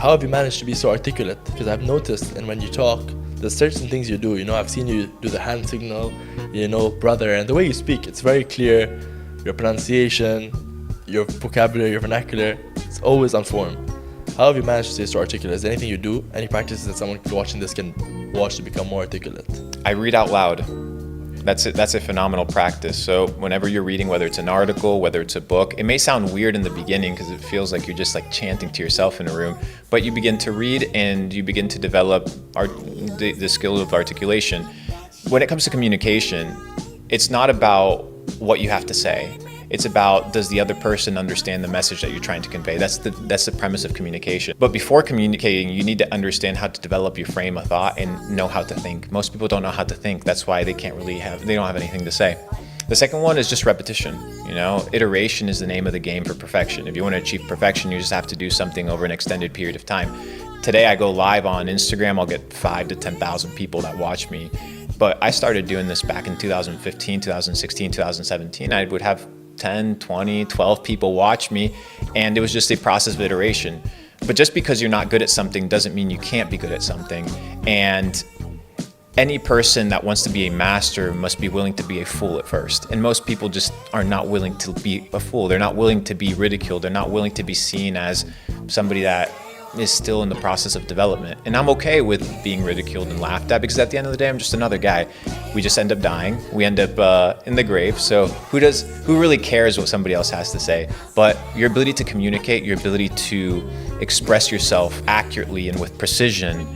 How have you managed to be so articulate? Because I've noticed, and when you talk, there's certain things you do. I've seen you do the hand signal, brother, and the way you speak, it's very clear. Your pronunciation, your vocabulary, your vernacular, it's always on form. How have you managed to stay so articulate? Is there anything you do? Any practices that someone watching this can watch to become more articulate? I read out loud. That's a phenomenal practice. So whenever you're reading, whether it's an article, whether it's a book, it may sound weird in the beginning because it feels like you're just like chanting to yourself in a room, but you begin to read and you begin to develop the skill of articulation. When it comes to communication, it's not about what you have to say. It's about, does the other person understand the message that you're trying to convey? That's the premise of communication. But before communicating, you need to understand how to develop your frame of thought and know how to think. Most people don't know how to think. That's why they don't have anything to say. The second one is just repetition. Iteration is the name of the game for perfection. If you want to achieve perfection, you just have to do something over an extended period of time. Today I go live on Instagram, I'll get 5,000 to 10,000 people that watch me. But I started doing this back in 2015, 2016, 2017. I would have 10, 20, 12 people watch me, and it was just a process of iteration. But just because you're not good at something doesn't mean you can't be good at something. And any person that wants to be a master must be willing to be a fool at first. And most people just are not willing to be a fool. They're not willing to be ridiculed. They're not willing to be seen as somebody that is still in the process of development. And I'm okay with being ridiculed and laughed at, because at the end of the day, I'm just another guy. We just end up dying. We end up in the grave. So who really cares what somebody else has to say? But your ability to communicate, your ability to express yourself accurately and with precision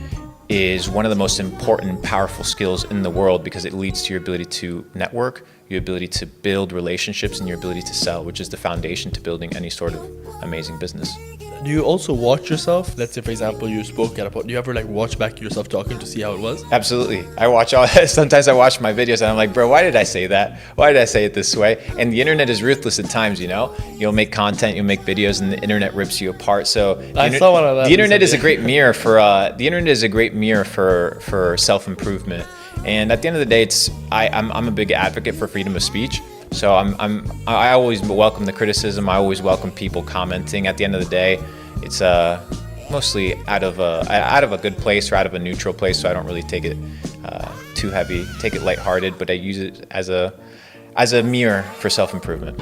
is one of the most important, powerful skills in the world, because it leads to your ability to network, your ability to build relationships, and your ability to sell, which is the foundation to building any sort of amazing business. Do you also watch yourself? Let's say, for example, you spoke at a point. Do you ever watch back yourself talking to see how it was? Absolutely. Sometimes I watch my videos and I'm like, bro, why did I say that? Why did I say it this way? And the internet is ruthless at times, You'll make content, you'll make videos, and the internet rips you apart. So I saw one of that. The internet is a great mirror for self-improvement. And at the end of the day, I'm a big advocate for freedom of speech. So I always welcome the criticism. I always welcome people commenting. At the end of the day, it's mostly out of a good place or out of a neutral place. So I don't really take it too heavy. Take it lighthearted, but I use it as a mirror for self-improvement.